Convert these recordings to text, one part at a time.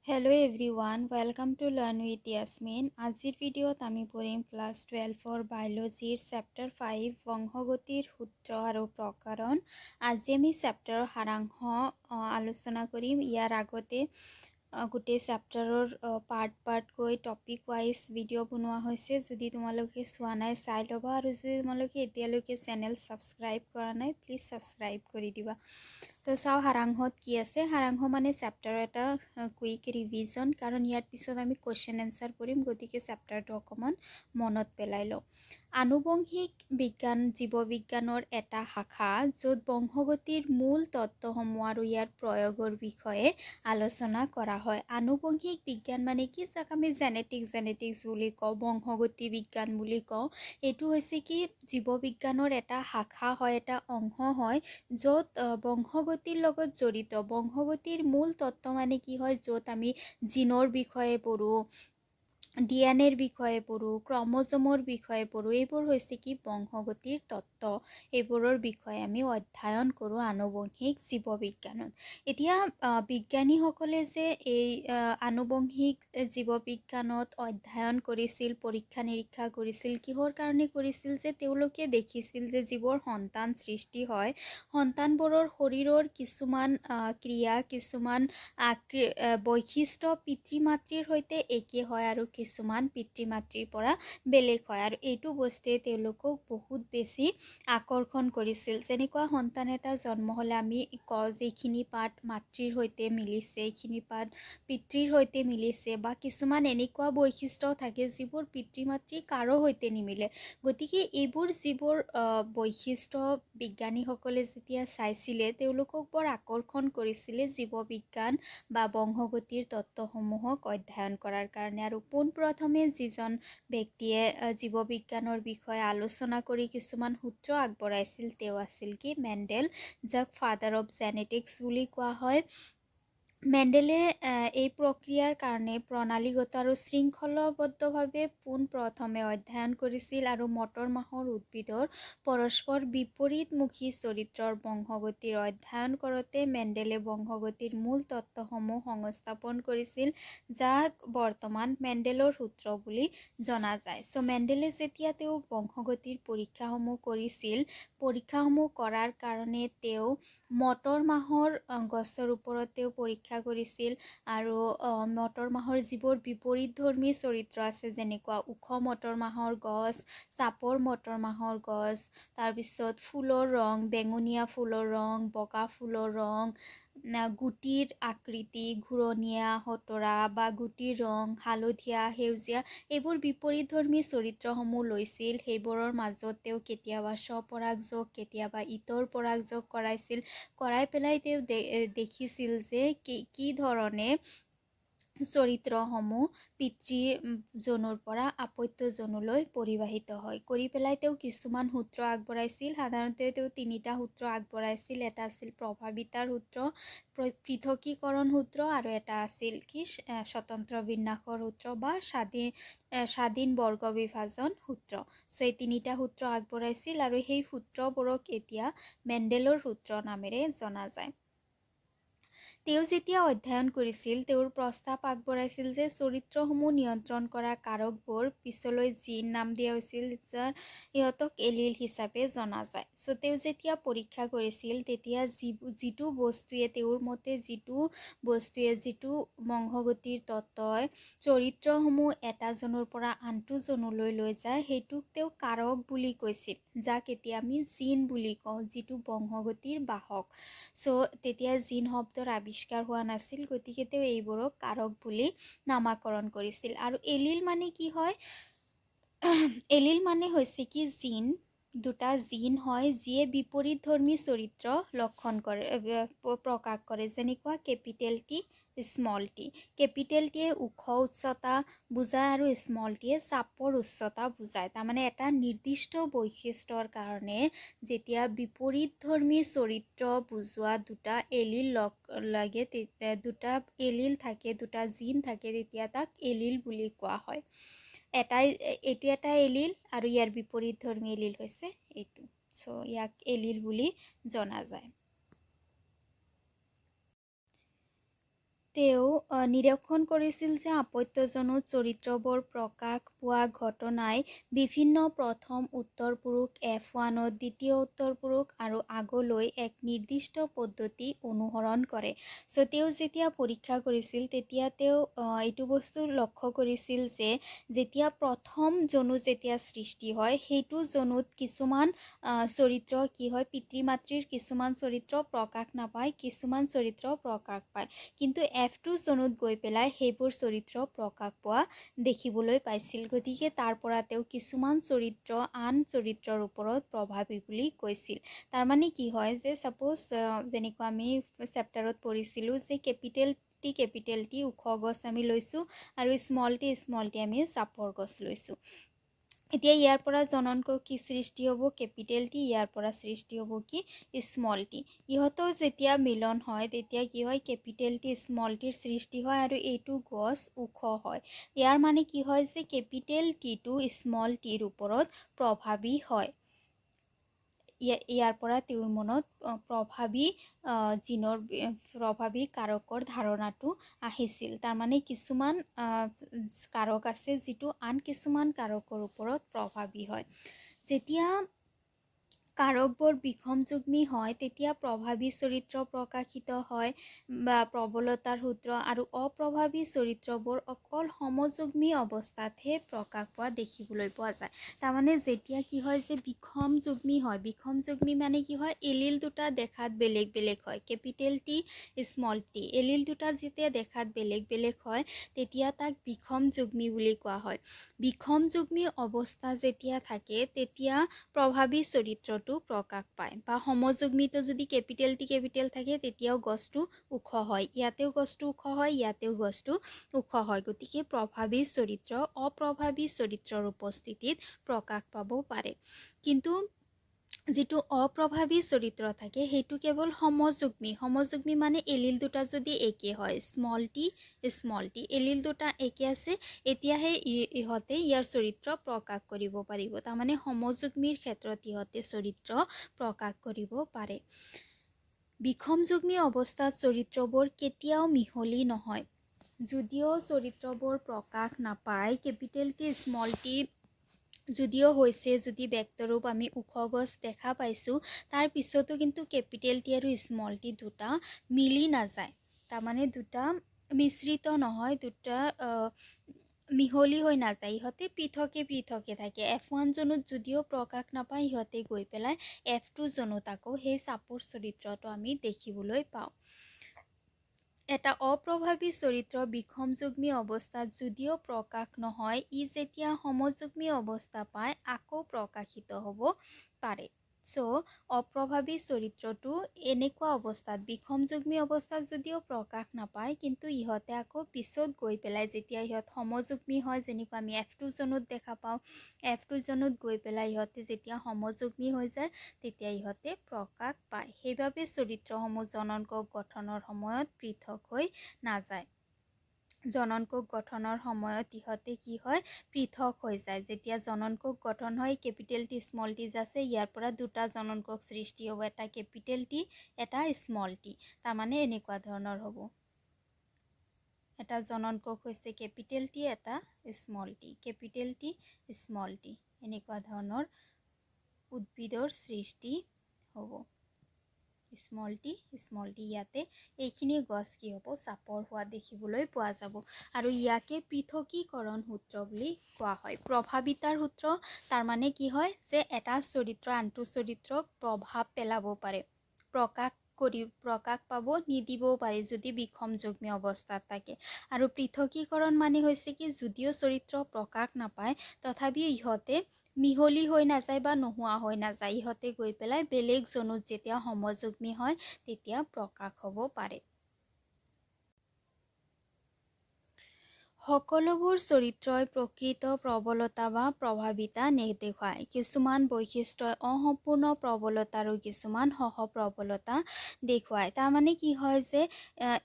Hello everyone, welcome to Learn with Yasmin. আজিৰ ভিডিঅ'ত আমি পঢ়িম ক্লাছ 12 বায়োলজিৰ চেপ্টাৰ 5 বংশগতিৰ সূত্ৰ আৰু প্ৰকৰণ। আজি আমি চেপ্টাৰৰ সাৰাংশ আলোচনা কৰিম। ইয়াৰ আগতে গোটেই চেপ্টাৰৰ পাৰ্টকৈ টপিক ৱাইজ ভিডিঅ' বনোৱা হৈছে। যদি তোমালোকে চোৱা নাই চাই ল'বা, আৰু যদি তোমালোকে এতিয়ালৈকে চেনেল ছাবস্ক্ৰাইব কৰা নাই প্লিজ ছাবস্ক্ৰাইব কৰি দিবা। তো চাওঁ সাৰাংশত কি আছে। সাৰাংশ মানে চেপ্টাৰৰ এটা কুইক ৰিভিজন, কাৰণ ইয়াৰ পিছত আমি কুৱেশ্যন এনচাৰ কৰিম, গতিকে চেপ্টাৰটো অকণমান মনত পেলাই লওঁ। আনুবংশিক বিজ্ঞান জীৱবিজ্ঞানৰ এটা শাখা য'ত বংশগতিৰ মূল তত্ত্বসমূহ আৰু ইয়াৰ প্ৰয়োগৰ বিষয়ে আলোচনা কৰা হয়। আনুবংশিক বিজ্ঞান মানে কি, যাক আমি জেনেটিক্স বুলি কওঁ, বংশগতি বিজ্ঞান বুলি কওঁ। এইটো হৈছে কি জীৱবিজ্ঞানৰ এটা শাখা হয়, এটা অংশ হয়, য'ত বংশগতিৰ লগত জড়িত। বংশগতিৰ মূল তত্ত্ব মানে কি হয়, য'ত আমি জিনৰ বিষয়ে পঢ়োঁ, ডিএনএৰ বিষয়ে পঢ়োঁ, ক্ৰমজমৰ বিষয়ে পঢ়োঁ। এইবোৰ হৈছে কি বংশগতিৰ তত্ত্ব। এইবোৰৰ বিষয়ে আমি অধ্যয়ন কৰোঁ আনুবংশিক জীৱবিজ্ঞানত। এতিয়া বিজ্ঞানীসকলে যে এই আনুবংশিক জীৱবিজ্ঞানত অধ্যয়ন কৰিছিল, পৰীক্ষা নিৰীক্ষা কৰিছিল, কিহৰ কাৰণে কৰিছিল, যে তেওঁলোকে দেখিছিল যে যিবোৰ সন্তান সৃষ্টি হয়, সন্তানবোৰৰ শৰীৰৰ কিছুমান ক্ৰিয়া, কিছুমান বৈশিষ্ট্য পিতৃ মাতৃৰ সৈতে একে হয় আৰু কিছুমান পিতৃ মাতৃৰ পৰা বেলেগ হয়, আৰু এইটো বস্তুৱে তেওঁলোকক বহুত বেছি আকৰ্ষণ কৰিছিল। যেনেকুৱা সন্তান এটা জন্ম হ'লে আমি কওঁ যে এইখিনি পাত মাতৃৰ সৈতে মিলিছে, এইখিনি পাত পিতৃৰ সৈতে মিলিছে, বা কিছুমান এনেকুৱা বৈশিষ্ট্য থাকে যিবোৰ পিতৃ মাতৃ কাৰো সৈতে নিমিলে। গতিকে এইবোৰ যিবোৰ বৈশিষ্ট্য বিজ্ঞানীসকলে যেতিয়া চাইছিলে, তেওঁলোকক বৰ আকৰ্ষণ কৰিছিলে জীৱবিজ্ঞান বা বংশগতিৰ তত্ত্বসমূহক অধ্যয়ন কৰাৰ কাৰণে। আৰু পোনপ্ৰথমে যিজন ব্যক্তিয়ে জীৱবিজ্ঞানৰ বিষয়ে আলোচনা কৰি কিছুমান সূত্ৰ আগবঢ়াইছিল, তেওঁ আছিল কি মেণ্ডেল, যাক ফাদাৰ অৱ জেনেটিক্স বুলি কোৱা হয়। মেণ্ডেলে এই প্ৰক্ৰিয়াৰ কাৰণে প্ৰণালীগত আৰু শৃংখলাবদ্ধভাৱে পোনপ্ৰথমে অধ্যয়ন কৰিছিল, আৰু মটৰ মাহৰ উদ্ভিদৰ পৰস্পৰ বিপৰীতমুখী চৰিত্ৰৰ বংশগতিৰ অধ্যয়ন কৰোঁতে মেণ্ডেলে বংশগতিৰ মূল তত্ত্বসমূহ সংস্থাপন কৰিছিল, যাক বৰ্তমান মেণ্ডেলৰ সূত্ৰ বুলি জনা যায়। মেণ্ডেলে যেতিয়া তেওঁ বংশগতিৰ পৰীক্ষাসমূহ কৰিছিল, পৰীক্ষাসমূহ কৰাৰ কাৰণে তেওঁ মটৰ মাহৰ গছৰ ওপৰত তেওঁ পৰীক্ষা কৰিছিল, আৰু মটৰ মাহৰ যিবোৰ বিপৰীতধৰ্মী চৰিত্ৰ আছে, যেনেকুৱা ওখ মটৰ মাহৰ গছ, চাপৰ মটৰ মাহৰ গছ, তাৰপিছত ফুলৰ ৰং, বেঙুনীয়া ফুলৰ ৰং, বগা ফুলৰ ৰং, গুটিৰ আকৃতি, ঘূৰণীয়া হতৰা বা গুটিৰ ৰং, হালধীয়া, সেউজীয়া, এইবোৰ বিপৰীতধৰ্মী চৰিত্ৰসমূহ লৈছিল। সেইবোৰৰ মাজত তেওঁ কেতিয়াবা স্বপৰাগযোগ, কেতিয়াবা ইতৰ পৰাগযোগ কৰাই পেলাই তেওঁ দেখিছিল যে কি ধৰণে চৰিত্ৰসমূহ পিতৃজনৰ পৰা আপত্যজনলৈ পৰিবাহিত হয়। কৰি পেলাই তেওঁ কিছুমান সূত্ৰ আগবঢ়াইছিল। সাধাৰণতে তেওঁ তিনিটা সূত্ৰ আগবঢ়াইছিল। এটা আছিল প্ৰভাৱিতাৰ সূত্ৰ, পৃথকীকৰণ সূত্ৰ, আৰু এটা আছিল কি স্বতন্ত্ৰ বিন্যাসৰ সূত্ৰ বা স্বাধীন বৰ্গ বিভাজন সূত্ৰ। এই তিনিটা সূত্ৰ আগবঢ়াইছিল, আৰু সেই সূত্ৰবোৰক এতিয়া মেণ্ডেলৰ সূত্ৰ নামেৰে জনা যায়। তেওঁ যেতিয়া অধ্যয়ন কৰিছিল, তেওঁৰ প্ৰস্তাৱ আগবঢ়াইছিল যে চৰিত্ৰসমূহ নিয়ন্ত্ৰণ কৰা কাৰকবোৰ পিছলৈ জিন নাম দিয়া হৈছিল, যাৰ ইহঁতক এলিল হিচাপে জনা যায়। তেওঁ যেতিয়া পৰীক্ষা কৰিছিল, তেতিয়া যিটো বস্তুৱে তেওঁৰ মতে যিটো বংশগতিৰ তত্ত্বই চৰিত্ৰসমূহ এটাজনৰ পৰা আনটোজনলৈ লৈ যায়, সেইটোক তেওঁ কাৰক বুলি কৈছিল, যাক এতিয়া আমি জিন বুলি কওঁ, যিটো বংশগতিৰ বাহক। তেতিয়া জিন শব্দৰ আৱিষ্কাৰ হোৱা নাছিল, গতিকে তেওঁ এইবোৰক কাৰক বুলি নামাকৰণ কৰিছিল। আৰু এলিল মানে কি হয়, এলিল মানে হৈছে কি দুটা জিন হয়, যিয়ে বিপৰীতধৰ্মী চৰিত্ৰ লক্ষণ কৰে, প্ৰকাশ কৰে। যেনেকুৱা capital T, small tea. Capital টিয়ে ওখ উচ্চতা বুজায়, আৰু স্মল টিয়ে চাপৰ উচ্চতা বুজায়। তাৰমানে এটা নিৰ্দিষ্ট বৈশিষ্ট্যৰ কাৰণে যেতিয়া বিপৰীতধৰ্মী চৰিত্ৰ বুজোৱা দুটা এলিল লাগে, দুটা এলিল থাকে, দুটা জিন থাকে, তেতিয়া তাক এলিল বুলি কোৱা হয়। এইটো এটা এলিল, আৰু ইয়াৰ বিপৰীতধৰ্মী এলিল হৈছে এইটো। ইয়াক এলিল বুলি জনা যায়। তেওঁ নিৰীক্ষণ কৰিছিল যে আপত্যজনক চৰিত্ৰবোৰ প্ৰকাশ পোৱা ঘটনাই বিভিন্ন প্ৰথম উত্তৰ পুৰুষ F1ত দ্বিতীয় উত্তৰ পুৰুষ আৰু আগলৈ এক নিৰ্দিষ্ট পদ্ধতি অনুসৰণ কৰে। চ' তেওঁ যেতিয়া পৰীক্ষা কৰিছিল তেতিয়া তেওঁ এইটো বস্তু লক্ষ্য কৰিছিল যে যেতিয়া প্ৰথম জনু যেতিয়া সৃষ্টি হয় সেইটো জনুত কিছুমান চৰিত্ৰ কি হয়, পিতৃ মাতৃৰ কিছুমান চৰিত্ৰ প্ৰকাশ নাপায়, কিছুমান চৰিত্ৰ প্ৰকাশ পায়, কিন্তু F2 জনুত গৈ পেলাই সেইবোৰ চৰিত্ৰ প্ৰকাশ পোৱা দেখিবলৈ পাইছিল। গতিকে তাৰ পৰা তেওঁ কিছুমান চৰিত্ৰ আন চৰিত্ৰৰ ওপৰত প্ৰভাৱী বুলি কৈছিল। তাৰমানে কি হয় যে ছাপ'জ যেনেকুৱা আমি চেপ্টাৰত পঢ়িছিলোঁ যে কেপিটেল টি ওখ গছ আমি লৈছোঁ আৰু স্মল টি আমি চাপৰ গছ লৈছোঁ। এতিয়া ইয়াৰ পৰা জননক কি সৃষ্টি হ'ব, কেপিটেল টি, ইয়াৰ পৰা সৃষ্টি হ'ব কি স্মল টি। ইহঁতৰ যেতিয়া মিলন হয় তেতিয়া কি হয়, কেপিটেল টি স্মল টিৰ সৃষ্টি হয় আৰু এইটো গছ ওখ হয়। ইয়াৰ মানে কি হয় যে কেপিটেল টিটো স্মল টিৰ ওপৰত প্ৰভাৱী হয়। ইয়াৰ পৰা তেওঁৰ মনত প্ৰভাৱী কাৰকৰ ধাৰণাটো আহিছিল। তাৰমানে কিছুমান কাৰক আছে যিটো আন কিছুমান কাৰকৰ ওপৰত প্ৰভাৱী হয়। যেতিয়া কাৰকবোৰ বিষমযুগ্মী হয় তেতিয়া প্ৰভাৱী চৰিত্ৰ প্ৰকাশিত হয় বা প্ৰবলতাৰ সূত্ৰ, আৰু অপ্ৰভাৱী চৰিত্ৰবোৰ অকল সমযুগ্মী অৱস্থাতহে প্ৰকাশ পোৱা দেখিবলৈ পোৱা যায়। তাৰমানে যেতিয়া কি হয় যে বিষমযুগ্মী হয়, বিষমযুগ্মী মানে কি হয়, এলিল দুটা দেখাত বেলেগ বেলেগ হয়, capital T small tea, allele দুটা যেতিয়া দেখাত বেলেগ বেলেগ হয় তেতিয়া তাক বিষমযুগ্মী বুলি কোৱা হয়। বিষমযুগ্মী অৱস্থা যেতিয়া থাকে তেতিয়া প্ৰভাৱী চৰিত্ৰটো প্ৰকাশ পায়, বা সমযুগ্মীটো যদি কেপিটেল থাকে তেতিয়াও গছটো ওখ হয়, ইয়াতেও গছটো ওখ হয়, ইয়াতেও গছটো ওখ হয়। গতিকে প্ৰভাৱী চৰিত্ৰ অপ্ৰভাৱী চৰিত্ৰৰ উপস্থিতিত প্ৰকাশ পাব পাৰে। কিন্তু যিটো অপ্ৰভাৱী চৰিত্ৰ থাকে সেইটো কেৱল সমযুগ্মী মানে এলিল দুটা যদি একে হয়, স্মল টি এলিল দুটা একে আছে, এতিয়াহে ইহঁতে ইয়াৰ চৰিত্ৰ প্ৰকাশ কৰিব পাৰিব। তাৰমানে সমযুগ্মীৰ ক্ষেত্ৰত ইহঁতে চৰিত্ৰ প্ৰকাশ কৰিব পাৰে। বিষমযুগ্মী অৱস্থাত চৰিত্ৰবোৰ কেতিয়াও মিহলি নহয়। যদিও চৰিত্ৰবোৰ প্ৰকাশ নাপায়, কেপিটেল টি স্মল টি যদিও হৈছে, যদি ব্যক্তৰূপ আমি ওখ গছ দেখা পাইছোঁ, তাৰ পিছতো কিন্তু কেপিটেল টি আৰু স্মল টি দুটা মিলি নাযায়। তাৰমানে দুটা মিশ্ৰিত নহয়, দুটা মিহলি হৈ নাযায়, ইহঁতে পৃথকে থাকে। F1 জনুত যদিও প্ৰকাশ নাপায়, ইহঁতে গৈ পেলাই F2 জনুত আকৌ সেই চাপৰ চৰিত্ৰটো আমি দেখিবলৈ পাওঁ। এটা অপ্ৰভাৱী চৰিত্ৰ বিষমযুগ্মী অৱস্থাত যদিও প্ৰকাশ নহয়, ই যেতিয়া সমযুগ্মী অৱস্থা পায় আকৌ প্ৰকাশিত হ'ব পাৰে। চ' অপ্ৰভাৱী চৰিত্ৰটো এনেকুৱা অৱস্থাত, বিষমযুগ্মী অৱস্থাত যদিও প্ৰকাশ নাপায়, কিন্তু ইহঁতে আকৌ পিছত গৈ পেলাই যেতিয়া ইহঁত সমযুগ্মী হয়, যেনেকুৱা আমি F2 জনুত দেখা পাওঁ, F2 জনুত গৈ পেলাই ইহঁতে যেতিয়া সমযুগ্মী হৈ যায় তেতিয়া ইহঁতে প্ৰকাশ পায়। সেইবাবে চৰিত্ৰসমূহ জননক গঠনৰ সময়ত পৃথক হৈ নাযায়। জননক গঠনৰ সময়ত ইহঁতে কি হয়, পৃথক হৈ যায়। যেতিয়া জননক গঠন হয়, কেপিটেল টি স্মল টি আছে, ইয়াৰ পৰা দুটা জননক সৃষ্টি হ'ব, এটা কেপিটেল টি, এটা স্মল টি। তাৰমানে এনেকুৱা ধৰণৰ হ'ব, এটা জননক হৈছে কেপিটেল টি, এটা small tea, capital T small tea, এনেকুৱা ধৰণৰ উদ্ভিদৰ সৃষ্টি হ'ব। স্মল টি ইয়াতে এইখিনি গছ কি হ'ব, চাপৰ হোৱা দেখিবলৈ পোৱা যাব। আৰু ইয়াকে পৃথকীকৰণ সূত্ৰ বুলি কোৱা হয়। প্ৰভাৱিতাৰ সূত্ৰ, তাৰমানে কি হয় যে এটা চৰিত্ৰ আনটো চৰিত্ৰক প্ৰভাৱ পেলাব পাৰে, প্ৰকাশ পাব নিদিবও পাৰে যদি বিষমযুগ্মী অৱস্থাত থাকে। আৰু পৃথকীকৰণ মানে হৈছে কি, যদিও চৰিত্ৰ প্ৰকাশ নাপায় তথাপিও ইহঁতে মিহলি হৈ নাযায় বা নোহোৱা হৈ নাযায়, ইহঁতে গৈ পেলাই বেলেগ জনুত যেতিয়া সমযুগ্মী হয় তেতিয়া প্ৰকাশ হ'ব পাৰে। সকলোবোৰ চৰিত্ৰই প্ৰকৃত প্ৰবলতা বা প্ৰভাৱিতা নেদেখুৱায়। কিছুমান বৈশিষ্ট্যই অসম্পূৰ্ণ প্ৰবলতা আৰু কিছুমান সহপ্ৰবলতা দেখুৱায়। তাৰমানে কি হয় যে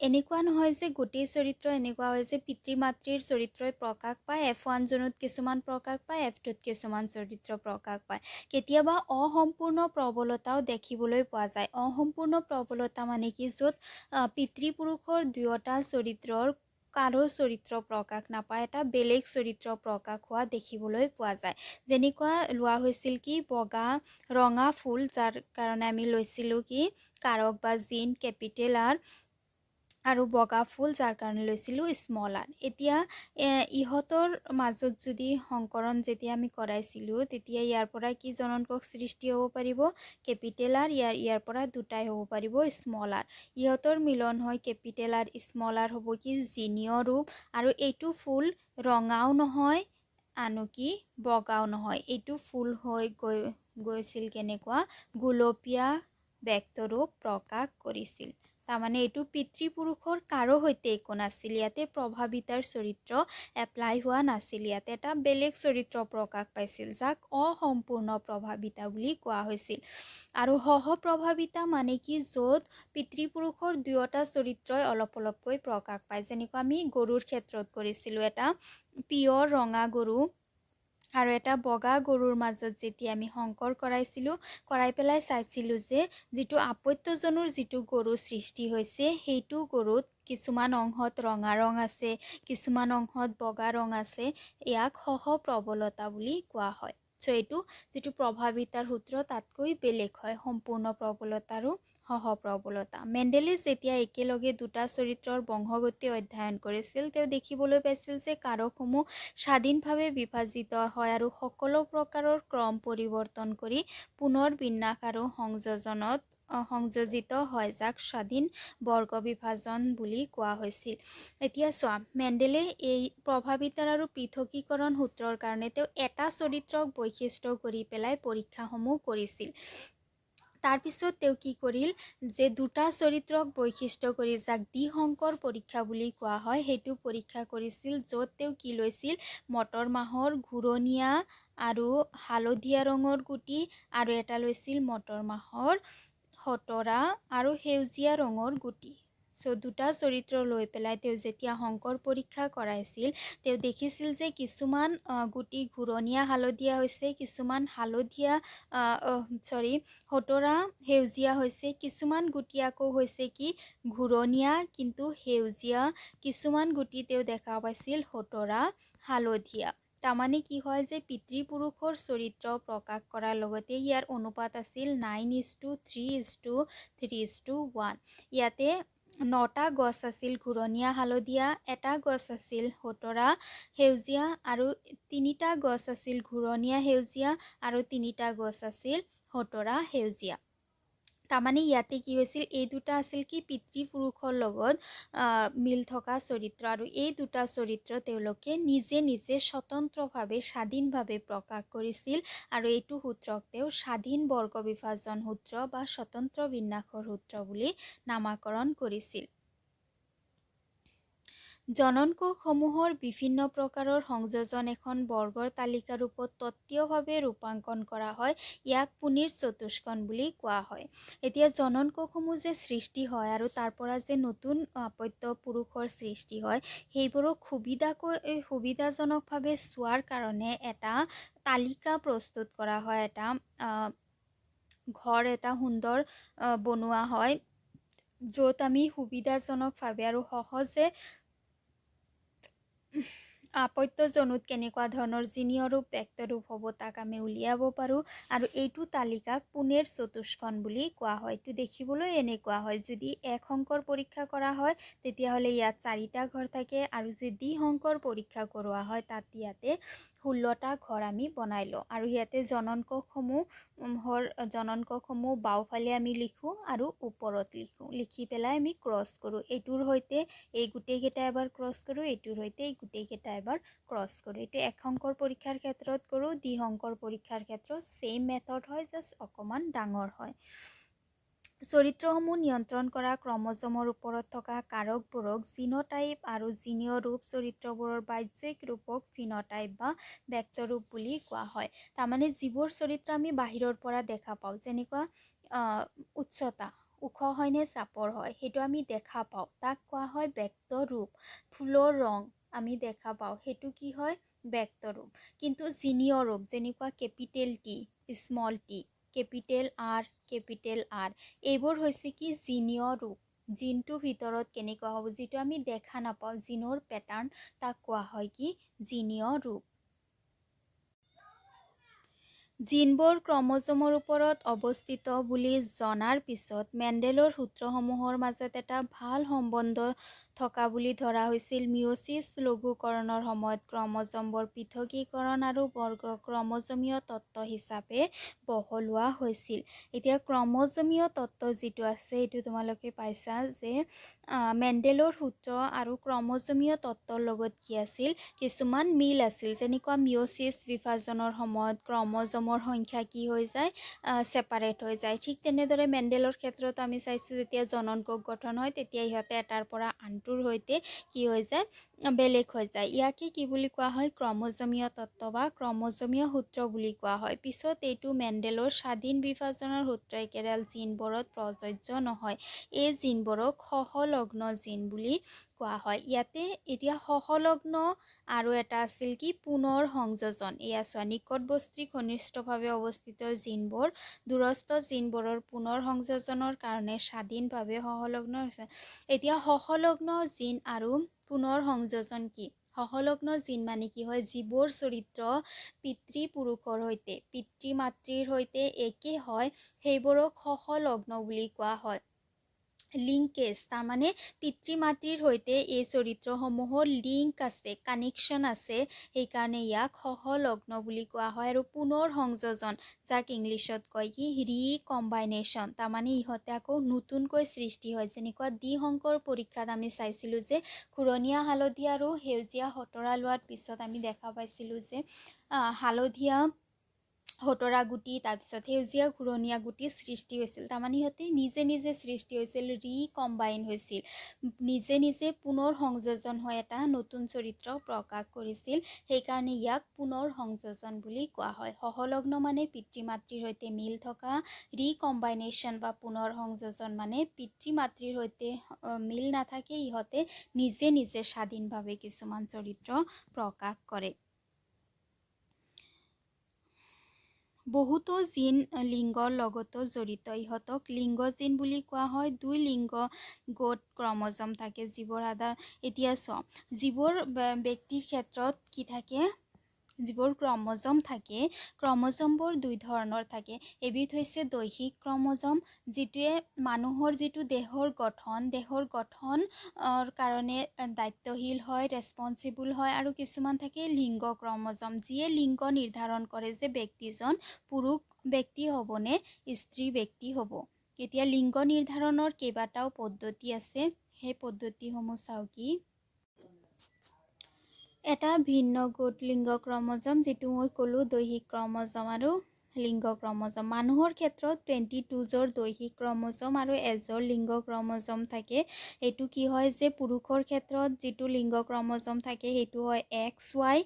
এনেকুৱা নহয় যে গোটেই চৰিত্ৰ এনেকুৱা হয় যে পিতৃ মাতৃৰ চৰিত্ৰই প্ৰকাশ পায়, F1 জোনত কিছুমান প্ৰকাশ পায়, F2ত কিছুমান চৰিত্ৰ প্ৰকাশ পায়। কেতিয়াবা অসম্পূৰ্ণ প্ৰবলতাও দেখিবলৈ পোৱা যায়। অসম্পূৰ্ণ প্ৰবলতা মানে কি, য'ত পিতৃপুৰুষৰ দুয়োটা চৰিত্ৰৰ কাৰো চৰিত্ৰ প্ৰকাশ নাপায়, এটা বেলেগ চৰিত্ৰ প্ৰকাশ হোৱা দেখিবলৈ পোৱা যায়। যেনেকুৱা লোৱা হৈছিল কি ৰঙা ফুল, যাৰ কাৰণে আমি লৈছিলোঁ কি কাৰক বা জিন কেপিটেল আৰ, আৰু বগা ফুল যাৰ কাৰণে লৈছিলোঁ স্মল আৰ। এতিয়া ইহঁতৰ মাজত যদি সংকৰণ যেতিয়া আমি কৰাইছিলোঁ, তেতিয়া ইয়াৰ পৰা কি জননকক সৃষ্টি হ'ব পাৰিব, কেপিটেল আৰ, ইয়াৰ পৰা দুটাই হ'ব পাৰিব স্মল আৰ। ইহঁতৰ মিলন হয় কেপিটেল আৰ স্মল আৰ হ'ব কি জিনীয় ৰূপ, আৰু এইটো ফুল ৰঙাও নহয় আনকি বগাও নহয়, এইটো ফুল হৈ গৈছিল কেনেকুৱা গুলপীয়া ব্যক্তৰূপ প্ৰকাশ কৰিছিল। তাৰমানে এইটো পিতৃপুৰুষৰ কাৰো সৈতে একো নাছিল, ইয়াতে প্ৰভাৱিতাৰ চৰিত্ৰ এপ্লাই হোৱা নাছিল, ইয়াতে এটা বেলেগ চৰিত্ৰ প্ৰকাশ পাইছিল যাক অসম্পূৰ্ণ প্ৰভাৱিতা বুলি কোৱা হৈছিল। আৰু সহপ্ৰভাৱিতা মানে কি, য'ত পিতৃপুৰুষৰ দুয়োটা চৰিত্ৰই অলপ অলপকৈ প্ৰকাশ পায়। যেনেকুৱা আমি গৰুৰ ক্ষেত্ৰত কৰিছিলোঁ, এটা পিয়ৰ ৰঙা গৰু আৰু এটা বগা গৰুৰ মাজত যেতিয়া আমি সংকৰ কৰাই পেলাই চাইছিলোঁ যে যিটো আপত্যজনুৰ যিটো গৰু সৃষ্টি হৈছে, সেইটো গৰুত কিছুমান অংশত ৰঙা ৰং আছে, কিছুমান অংশত বগা ৰং আছে, ইয়াক সহপ্ৰবলতা বুলি কোৱা হয়। চ' এইটো যিটো প্ৰভাৱিতাৰ সূত্ৰ তাতকৈ বেলেগ হয়, সম্পূৰ্ণ প্ৰবলতা আৰু সহপ্ৰবলতা। মেণ্ডেলে যেতিয়া একেলগে দুটা চৰিত্ৰৰ বংশগতি অধ্যয়ন কৰিছিল, তেওঁ দেখিবলৈ পাইছিল যে কাৰকসমূহ স্বাধীনভাৱে বিভাজিত হয় আৰু সকলো প্ৰকাৰৰ ক্ৰম পৰিৱৰ্তন কৰি পুনৰ বিন্যাস আৰু সংযোজিত হয়, যাক স্বাধীন বৰ্গ বিভাজন বুলি কোৱা হৈছিল। এতিয়া চোৱা, মেণ্ডেলে এই প্ৰভাৱিতাৰ আৰু পৃথকীকৰণ সূত্ৰৰ কাৰণে তেওঁ এটা চৰিত্ৰক বৈশিষ্ট্য কৰি পেলাই পৰীক্ষাসমূহ কৰিছিল। তাৰপিছত তেওঁ কি কৰিল যে দুটা চৰিত্ৰক বৈশিষ্ট্য কৰি, যাক দ্বিসংকৰ পৰীক্ষা বুলি কোৱা হয়, সেইটো পৰীক্ষা কৰিছিল, য'ত তেওঁ কি লৈছিল মটৰ মাহৰ ঘূৰণীয়া আৰু হালধীয়া ৰঙৰ গুটি, আৰু এটা লৈছিল মটৰ মাহৰ হতৰা আৰু সেউজীয়া ৰঙৰ গুটি। চ' দুটা চৰিত্ৰ লৈ পেলাই তেওঁ যেতিয়া সংকৰ পৰীক্ষা কৰাইছিল, তেওঁ দেখিছিল যে কিছুমান গুটি ঘূৰণীয়া হালধীয়া হৈছে, কিছুমান হতৰা সেউজীয়া হৈছে, কিছুমান গুটি আকৌ হৈছে কি ঘূৰণীয়া কিন্তু সেউজীয়া, কিছুমান গুটি তেওঁ দেখা পাইছিল হতৰা হালধীয়া। তাৰমানে কি হয় যে পিতৃপুৰুষৰ চৰিত্ৰ প্ৰকাশ কৰাৰ লগতে ইয়াৰ অনুপাত আছিল 9:3:3:1। ইয়াতে 9টা গছ আছিল ঘূৰণীয়া হালধীয়া, এটা গছ আছিল হতৰা সেউজীয়া, আৰু 3টা গছ আছিল ঘূৰণীয়া সেউজীয়া, আৰু 3টা গছ আছিল হতৰা সেউজীয়া। তাৰমানে ইয়াতে কি হৈছিল, এই দুটা আছিল কি পিতৃপুৰুষৰ লগত মিল থকা চৰিত্ৰ, আৰু এই দুটা চৰিত্ৰ তেওঁলোকে নিজে নিজে স্বতন্ত্ৰভাৱে স্বাধীনভাৱে প্ৰকাশ কৰিছিল, আৰু এইটো সূত্ৰক তেওঁ স্বাধীন বৰ্গ বিভাজন সূত্ৰ বা স্বতন্ত্ৰ বিন্যাসৰ সূত্ৰ বুলি নামাকৰণ কৰিছিল। জননকোষসমূহৰ বিভিন্ন প্ৰকাৰৰ সংযোজন এখন বৰ্গৰ তালিকা ৰূপত তত্ত্বীয়ভাৱে ৰূপাংকন কৰা হয়, ইয়াক পুনিৰ চতুষ্কোণ বুলি কোৱা হয়। এতিয়া জননকোষসমূহ যে সৃষ্টি হয় আৰু তাৰ পৰা যে নতুন আপত্য পুৰুষৰ সৃষ্টি হয়, সেইবোৰক সুবিধাজনকভাৱে চোৱাৰ কাৰণে এটা তালিকা প্ৰস্তুত কৰা হয়, এটা সুন্দৰ বনোৱা হয়, য'ত আমি সুবিধাজনকভাৱে আৰু সহজে আপত্যজনুত কেনেকুৱা ধৰণৰ জিনীয় ৰূপ ব্যক্তৰূপ হ'ব তাক আমি উলিয়াব পাৰোঁ, আৰু এইটো তালিকাক পুনেৰ চতুষ্কোণ বুলি কোৱা হয়। এইটো দেখিবলৈ এনেকুৱা হয়, যদি এক সংকৰ পৰীক্ষা কৰা হয় তেতিয়াহ'লে ইয়াত 4টা ঘৰ থাকে, আৰু যদি দ্বিসংকৰ পৰীক্ষা কৰোৱা হয় তাত ইয়াতে 16টা ঘৰ আমি বনাই লওঁ, আৰু ইয়াতে জননকোষসমূহ বাওঁফালে আমি লিখোঁ আৰু ওপৰত লিখি পেলাই আমি ক্ৰছ কৰোঁ। এইটোৰ সৈতে এই গোটেইকেইটা এবাৰ ক্ৰছ কৰোঁ, এইটোৰ সৈতে এই গোটেইকেইটা এবাৰ ক্ৰছ কৰোঁ। এইটো এক সংকৰ পৰীক্ষাৰ ক্ষেত্ৰত কৰোঁ, দ্বিসংকৰ পৰীক্ষাৰ ক্ষেত্ৰত ছেইম মেথড হয়, জাষ্ট অকণমান ডাঙৰ হয়। চৰিত্ৰসমূহ নিয়ন্ত্ৰণ কৰা ক্ৰমজমৰ ওপৰত থকা কাৰকবোৰক জিনোটাইপ আৰু জিনীয় ৰূপ, চৰিত্ৰবোৰৰ বাহ্যিক ৰূপক ফিনোটাইপ বা ভেক্টৰ ৰূপ বুলি কোৱা হয়। তাৰমানে যিবোৰ চৰিত্ৰ আমি বাহিৰৰ পৰা দেখা পাওঁ, যেনেকুৱা উচ্চতা, ওখ হয় নে চাপৰ হয়, সেইটো আমি দেখা পাওঁ, তাক কোৱা হয় ভেক্টৰ ৰূপ। ফুলৰ ৰং আমি দেখা পাওঁ, সেইটো কি হয়, ভেক্টৰ ৰূপ। কিন্তু জিনীয় ৰূপ, যেনেকুৱা capital T, small tea, capital R, এইবোৰ হৈছে কি জিনীয় ৰূপ। জিনটোৰ ভিতৰত কেনেকুৱা হ'ব, যিটো আমি দেখা নাপাওঁ, জিনৰ পেটাৰ্ণ, তাক কোৱা হয় কি জিনীয় ৰূপ। জিনবোৰ ক্ৰমজমৰ ওপৰত অৱস্থিত বুলি জনাৰ পিছত মেণ্ডেলৰ সূত্ৰসমূহৰ মাজত এটা ভাল সম্বন্ধ থকা বুলি ধৰা হৈছিল। মিঅ'চিছ লঘূকৰণৰ সময়ত ক্ৰমজমবোৰ পৃথকীকৰণ আৰু বৰ্গ ক্ৰমজমীয় তত্ত্ব হিচাপে বহলোৱা হৈছিল। এতিয়া ক্ৰমজমীয় তত্ত্ব যিটো আছে, সেইটো তোমালোকে পাইছা যে মেণ্ডেলৰ সূত্ৰ আৰু ক্ৰমজমীয় তত্ত্বৰ লগত কি আছিল, কিছুমান মিল আছিল। যেনেকুৱা মিঅ'চিছ বিভাজনৰ সময়ত ক্ৰমজমৰ সংখ্যা কি হৈ যায়, ছেপাৰেট হৈ যায়। ঠিক তেনেদৰে মেণ্ডেলৰ ক্ষেত্ৰত আমি চাইছোঁ, যেতিয়া জননকোষ গঠন হয়, তেতিয়া ইহঁতে এটাৰ পৰা আনটোৰ সৈতে কি হৈ যায়, বেলেগ হৈ যায়। ইয়াকে কি বুলি কোৱা হয়, ক্ৰমজমীয় তত্ত্ব বা ক্ৰমজমীয় সূত্ৰ বুলি কোৱা হয়। পিছত এইটো মেণ্ডেলৰ স্বাধীন বিভাজনৰ সূত্ৰ একেডাল জিনবোৰত প্ৰযোজ্য নহয়। এই জিনবোৰক সহলগ্ন জিন বুলি কোৱা হয়। ইয়াতে এতিয়া সহলগ্ন আৰু এটা আছিল কি পুনৰ সংযোজন। এয়া চোৱা, নিকটৱৰ্তী ঘনিষ্ঠভাৱে অৱস্থিত জিনবোৰ দূৰস্থ জিনবোৰৰ পুনৰ সংযোজনৰ কাৰণে স্বাধীনভাৱে সহলগ্ন হৈছে। এতিয়া সহলগ্ন জিন আৰু পুনৰ সংযোজন কি? সহলগ্ন জিন মানে কি হয়, যিবোৰ চৰিত্ৰ পিতৃ-পুৰুষৰ সৈতে, পিতৃ-মাতৃৰ সৈতে একে হয়, সেইবোৰক সহলগ্ন বুলি কোৱা হয়। লিংকেজ, তাৰমানে পিতৃ-মাতৃৰ সৈতে এই চৰিত্ৰসমূহৰ লিংক আছে, কানেকশ্যন আছে, সেইকাৰণে ইয়াক সহলগ্ন বুলি কোৱা হয়। আৰু পুনৰ সংযোজন, যাক ইংলিছত কয় কি ৰিকম্বাইনেশ্যন, তাৰমানে ইহঁতে আকৌ নতুনকৈ সৃষ্টি হয়। যেনেকুৱা দ্বিসংকৰ পৰীক্ষাত আমি চাইছিলোঁ যে ঘূৰণীয়া হালধীয়া আৰু সেউজীয়া হতৰা লোৱাৰ পিছত আমি দেখা পাইছিলোঁ যে হালধীয়া হতৰা গুটি, তাৰপিছত সেউজীয়া ঘূৰণীয়া গুটি সৃষ্টি হৈছিল। তাৰমানে সিহঁতে নিজে নিজে সৃষ্টি হৈছিল, ৰিকম্বাইন হৈছিল, নিজে নিজে পুনৰ সংযোজন হৈ এটা নতুন চৰিত্ৰ প্ৰকাশ কৰিছিল। সেইকাৰণে ইয়াক পুনৰ সংযোজন বুলি কোৱা হয়। সহলগ্ন মানে পিতৃ-মাতৃৰ সৈতে মিল থকা, ৰিকম্বাইনেশ্যন বা পুনৰ সংযোজন মানে পিতৃ-মাতৃৰ সৈতে মিল নাথাকে, ইহঁতে নিজে নিজে স্বাধীনভাৱে কিছুমান চৰিত্ৰ প্ৰকাশ কৰে। বহুতো জিন লিংগৰ লগতো জড়িত, ইহঁতক লিংগ জিন বুলি কোৱা হয়। দুই লিংগ গোট ক্ৰমজম থাকে, যিবোৰ এতিয়া যিবোৰ ব্যক্তিৰ ক্ষেত্ৰত কি থাকে, যিবোৰ ক্ৰমজম থাকে, ক্ৰমজমবোৰ দুই ধৰণৰ থাকে। এবিধ হৈছে দৈহিক ক্ৰমজম, যিটোৱে মানুহৰ যিটো দেহৰ গঠনৰ কাৰণে দায়িত্বশীল হয়, ৰেছপনচিবল হয়। আৰু কিছুমান থাকে লিংগ ক্ৰমজম, যিয়ে লিংগ নিৰ্ধাৰণ কৰে যে ব্যক্তিজন পুৰুষ ব্যক্তি হ'বনে স্ত্ৰী ব্যক্তি হ'ব। এতিয়া লিংগ নিৰ্ধাৰণৰ কেইবাটাও পদ্ধতি আছে, সেই পদ্ধতিসমূহ চাওঁ কি। এটা ভিন্ন গোট লিংগ ক্ৰমজম, যিটো মই ক'লোঁ দৈহিক ক্ৰমজম আৰু লিংগ ক্ৰমজম। মানুহৰ ক্ষেত্ৰত 22যোৰ দৈহিক ক্ৰমজম আৰু এযোৰ লিংগ ক্ৰমজম থাকে। এইটো কি হয় যে পুৰুষৰ ক্ষেত্ৰত যিটো লিংগ ক্ৰমজম থাকে, সেইটো হয় XY,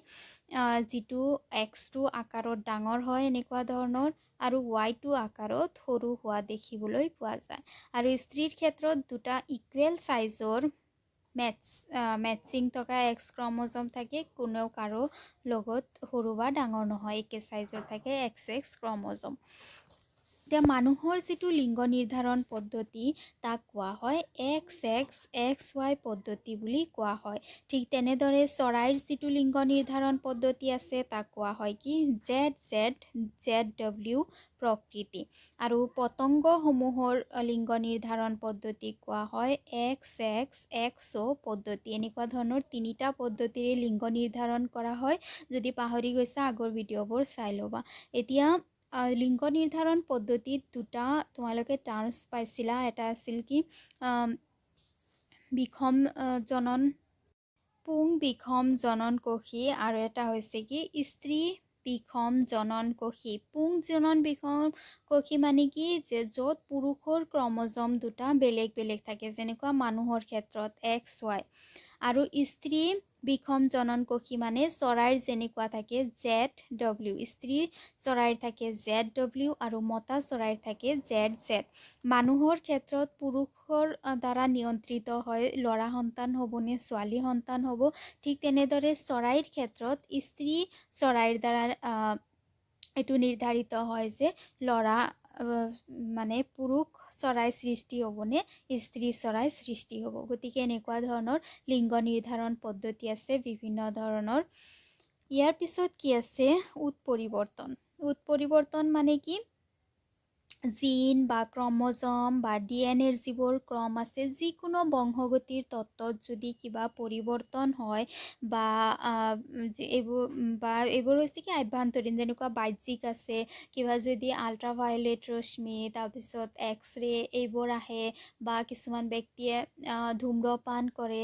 যিটো X2 আকাৰত ডাঙৰ হয়, এনেকুৱা ধৰণৰ, আৰু Y2 আকাৰত সৰু হোৱা দেখিবলৈ পোৱা যায়। আৰু স্ত্ৰীৰ ক্ষেত্ৰত দুটা ইকুৱেল ছাইজৰ মেটচিং থকা X ক্ৰমজম থাকে, কোনেও কাৰো লগত সৰু বা ডাঙৰ নহয়, একে ছাইজৰ থাকে XX ক্ৰমজম। এতিয়া মানুহৰ যিটো লিংগ নিৰ্ধাৰণ পদ্ধতি, তাক কোৱা হয় XXXY পদ্ধতি বুলি কোৱা হয়। ঠিক তেনেদৰে চৰাইৰ যিটো লিংগ নিৰ্ধাৰণ পদ্ধতি আছে, তাক কোৱা হয় কি ZZZW প্ৰকৃতি। আৰু পতংগসমূহৰ লিংগ নিৰ্ধাৰণ পদ্ধতি কোৱা হয় XXXO পদ্ধতি। এনেকুৱা ধৰণৰ তিনিটা পদ্ধতিৰে লিংগ নিৰ্ধাৰণ কৰা হয়। যদি পাহৰি গৈছা, আগৰ ভিডিঅ'বোৰ চাই ল'বা। এতিয়া লিংগ নিৰ্ধাৰণ পদ্ধতিত দুটা তোমালোকে টাৰ্মছ পাইছিলা, এটা আছিল কি বিষম জনন, পুং বিষম জনন কোষী, আৰু এটা হৈছে কি স্ত্ৰী বিষম জনন কোষী। পুং জনন বিষম কোষী মানে কি যে য'ত পুৰুষৰ ক্ৰমজম দুটা বেলেগ বেলেগ থাকে, যেনেকুৱা মানুহৰ ক্ষেত্ৰত XY। আৰু স্ত্ৰী বিষম জনন কোষী মানে চৰাইৰ যেনেকুৱা থাকে ZW, স্ত্ৰী চৰাইৰ থাকে ZW আৰু মতা চৰাইৰ থাকে ZZ। মানুহৰ ক্ষেত্ৰত পুৰুষৰ দ্বাৰা নিয়ন্ত্ৰিত হয় ল'ৰা সন্তান হ'ব নে ছোৱালী সন্তান হ'ব, ঠিক তেনেদৰে চৰাইৰ ক্ষেত্ৰত স্ত্ৰী চৰাইৰ দ্বাৰা এইটো নিৰ্ধাৰিত হয় যে ল'ৰা মানে পুৰুষ চৰাই সৃষ্টি হ'বনে স্ত্ৰী চৰাই সৃষ্টি হ'ব। গতিকে এনেকুৱা ধৰণৰ লিংগ নিৰ্ধাৰণ পদ্ধতি আছে বিভিন্ন ধৰণৰ। ইয়াৰ পিছত কি আছে উৎপৰিৱৰ্তন। উৎপৰিৱৰ্তন মানে কি জিন বা ক্ৰমজম বা DNA যিবোৰ ক্ৰম আছে, যিকোনো বংশগতিৰ তত্ত্বত যদি কিবা পৰিৱৰ্তন হয় বা এইবোৰ হৈছে কি আভ্যন্তৰীণ, যেনেকুৱা বাহ্যিক আছে, কিবা যদি আল্ট্ৰাভায়লেট ৰশ্মি তাৰপিছত এক্সৰে এইবোৰ আহে বা কিছুমান ব্যক্তিয়ে ধূম্ৰপান কৰে,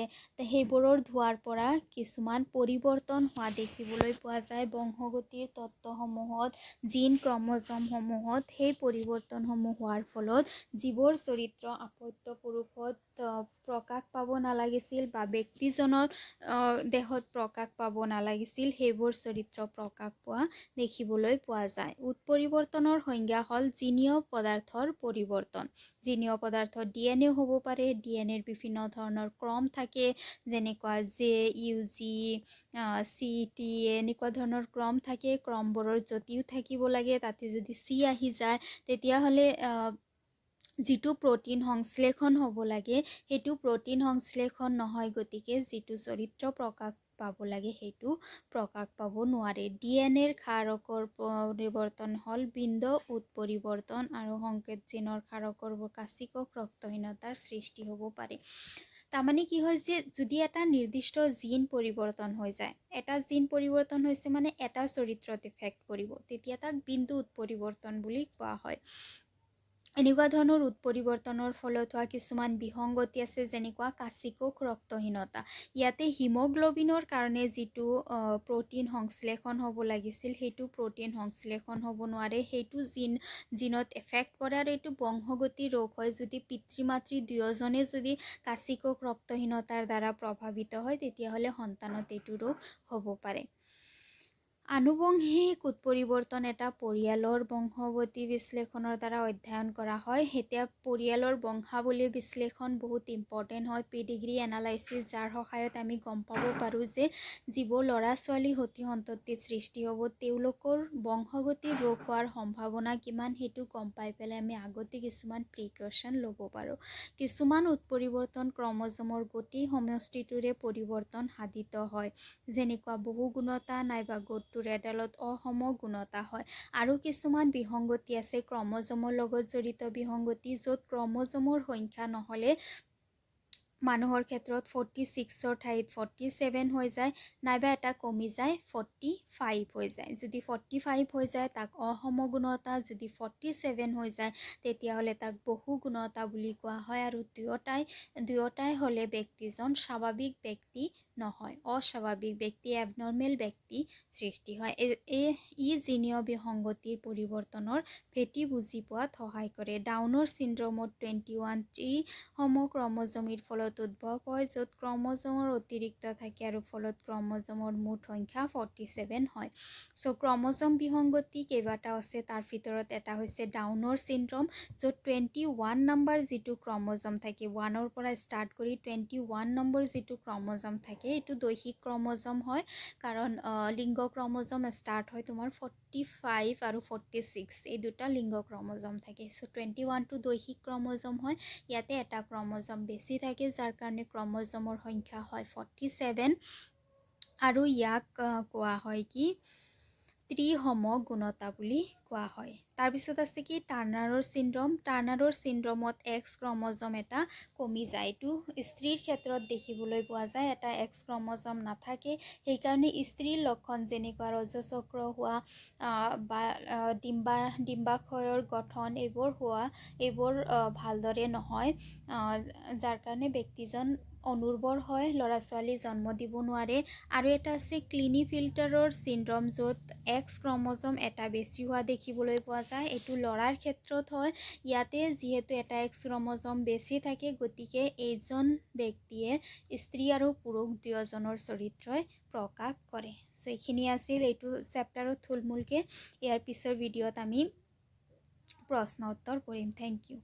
সেইবোৰৰ ধোঁৱাৰ পৰা কিছুমান পৰিৱৰ্তন হোৱা দেখিবলৈ পোৱা যায় বংশগতিৰ তত্ত্বসমূহত, জিন ক্ৰমজমসমূহত। সেই পৰিৱৰ্তনসমূহ হোৱাৰ ফলত যিবোৰ চৰিত্ৰ আপত্য পুৰুষত প্ৰকাশ পাব নালাগিছিল বা ব্যক্তিজনৰ দেহত প্ৰকাশ পাব নালাগিছিল, সেইবোৰ চৰিত্ৰ প্ৰকাশ পোৱা দেখিবলৈ পোৱা যায়। উৎপৰিৱৰ্তনৰ সংজ্ঞা হ'ল জিনীয় পদাৰ্থৰ পৰিৱৰ্তন। জিনীয় পদাৰ্থ DNA হ'ব পাৰে, DNA বিভিন্ন ধৰণৰ ক্ৰম থাকে, যেনেকুৱা JUG CT এনেকুৱা ধৰণৰ ক্ৰম থাকে। ক্ৰমবোৰৰ জটিও থাকিব লাগে, তাতে যদি C আহি যায় তেতিয়াহ'লে যিটো প্ৰ'টিন সংশ্লেষণ হ'ব লাগে সেইটো প্ৰ'টিন সংশ্লেষণ নহয়, গতিকে যিটো চৰিত্ৰ প্ৰকাশ পাব লাগে সেইটো প্ৰকাশ পাব নোৱাৰে। DNA ক্ষাৰকৰ পৰিৱৰ্তন হ'ল বিন্দ উৎপৰিৱৰ্তন আৰু সংকেত জিনৰ ক্ষাৰকৰ কাচিকক ৰক্তহীনতাৰ সৃষ্টি হ'ব পাৰে। তাৰমানে কি হৈছে, যদি এটা নিৰ্দিষ্ট জিন পৰিৱৰ্তন হৈ যায়, এটা জিন পৰিৱৰ্তন হৈছে মানে এটা চৰিত্ৰত ইফেক্ট কৰিব, তেতিয়া তাক বিন্দু উৎপৰিৱৰ্তন বুলি কোৱা হয়। এনেকুৱা ধৰণৰ উৎপৰিৱৰ্তনৰ ফলত হোৱা কিছুমান বিসংগতি আছে, যেনেকুৱা কাচিকক ৰক্তহীনতা। ইয়াতে হিমগ্ল'বিনৰ কাৰণে যিটো প্ৰ'টিন সংশ্লেষণ হ'ব লাগিছিল সেইটো প্ৰ'টিন সংশ্লেষণ হ'ব নোৱাৰে, সেইটো জিনত এফেক্ট কৰে আৰু এইটো বংশগতি ৰোগ হয়। যদি পিতৃ মাতৃ দুয়োজনে যদি কাচিকক ৰক্তহীনতাৰ দ্বাৰা প্ৰভাৱিত হয় তেতিয়াহ'লে সন্তানত এইটো ৰোগ হ'ব পাৰে। আনুবংশিক উৎপৰিৱৰ্তন এটা পৰিয়ালৰ বংশগতি বিশ্লেষণৰ দ্বাৰা অধ্যয়ন কৰা হয়। এতিয়া পৰিয়ালৰ বংশাৱলী বিশ্লেষণ বহুত ইম্পৰ্টেণ্ট হয়, পেডিগ্ৰী এনালাইচিছ, যাৰ সহায়ত আমি গম পাব পাৰোঁ যে যিবোৰ ল'ৰা ছোৱালী সতি সন্ততি সৃষ্টি হ'ব তেওঁলোকৰ বংশগতি ৰোগ হোৱাৰ সম্ভাৱনা কিমান, সেইটো গম পাই পেলাই আমি আগতে কিছুমান প্ৰিকশ্যন ল'ব পাৰোঁ। কিছুমান উৎপৰিৱৰ্তন ক্ৰমজমৰ গতি সমষ্টিটোৰে পৰিৱৰ্তন সাধিত হয়, যেনেকুৱা বহুগুণতা নাইবা গোটটোৰ এডালত অসমগুণতা হয়। আৰু কিছুমান বিসংগতি আছে ক্ৰমজমৰ লগত জড়িত বিসংগতি, য'ত ক্ৰমজমৰ সংখ্যা নহ'লে মানুহৰ ক্ষেত্ৰত 46ৰ ঠাইত 47 হৈ যায়, নাইবা এটা কমি যায় 45 হৈ যায়। যদি 45 হৈ যায় তাক অসমগুণতা, যদি 47 হৈ যায় তেতিয়াহ'লে তাক বহুগুণতা বুলি কোৱা হয়। আৰু দুয়োটাই হ'লে ব্যক্তিজন স্বাভাৱিক ব্যক্তি নহয়, অস্বাভাৱিক ব্যক্তি, এবনৰ্মেল ব্যক্তি সৃষ্টি হয়। ই জিনীয় বিসংগতিৰ পৰিৱৰ্তনৰ ভেটি বুজি পোৱাত সহায় কৰে। ডাউনৰ চিণ্ড্ৰমত 21টি ক্ৰমজমীৰ ফলত উদ্ভৱ হয়, য'ত ক্ৰমজমৰ অতিৰিক্ত থাকে আৰু ফলত ক্ৰমজমৰ মুঠ সংখ্যা 47 হয়। ক্ৰমজম বিসংগতি কেইবাটাও আছে, তাৰ ভিতৰত এটা হৈছে ডাউনৰ চিণ্ড্ৰম, য'ত 21 নম্বৰ যিটো ক্ৰমজম থাকে, 1ৰ পৰা ষ্টাৰ্ট কৰি 21 নম্বৰ যিটো ক্ৰমজম থাকে এইটো দৈহিক ক্ৰমজম হয়, কাৰণ লিংগ ক্ৰমজম ষ্টাৰ্ট হয় তোমাৰ 45 আৰু 46, এই দুটা লিংগ ক্ৰমজম থাকে। 21টো দৈহিক ক্ৰমজম হয়, ইয়াতে এটা ক্ৰমজম বেছি থাকে যাৰ কাৰণে ক্ৰমজমৰ সংখ্যা হয় 47 আৰু ইয়াক কোৱা হয় কি ত্ৰিসমগুণতা বুলি কোৱা হয়। তাৰপিছত আছে কি টাৰ্নাৰৰ চিণ্ড্ৰম। টাৰ্নাৰৰ চিণ্ড্ৰমত এক্স ক্ৰম'জম এটা কমি যায়। এইটো স্ত্ৰীৰ ক্ষেত্ৰত দেখিবলৈ পোৱা যায়, এটা এক্স ক্ৰম'জম নাথাকে। সেইকাৰণে স্ত্ৰীৰ লক্ষণ যেনেকুৱা ৰজচক্ৰ হোৱা বা ডিম্বাশয়ৰ গঠন এইবোৰ ভালদৰে নহয়, যাৰ কাৰণে ব্যক্তিজন অনুৰ্বৰ হয়, ল'ৰা ছোৱালী জন্ম দিব নোৱাৰে। আৰু এটা আছে ক্লিনিফিল্টাৰৰ চিণ্ড্ৰম, য'ত এক্স ক্ৰম'জম এটা বেছি হোৱা দেখিবলৈ পোৱা যায়। এইটো ল'ৰাৰ ক্ষেত্ৰত হয়। ইয়াতে যিহেতু এটা এক্স ক্ৰম'জম বেছি থাকে, গতিকে এইজন ব্যক্তিয়ে স্ত্ৰী আৰু পুৰুষ দুয়োজনৰ চৰিত্ৰই প্ৰকাশ কৰে। চ' এইখিনি আছিল এইটো চেপ্টাৰত থুলমূলকৈ। ইয়াৰ পিছৰ ভিডিঅ'ত আমি প্ৰশ্ন উত্তৰ কৰিম। Thank U.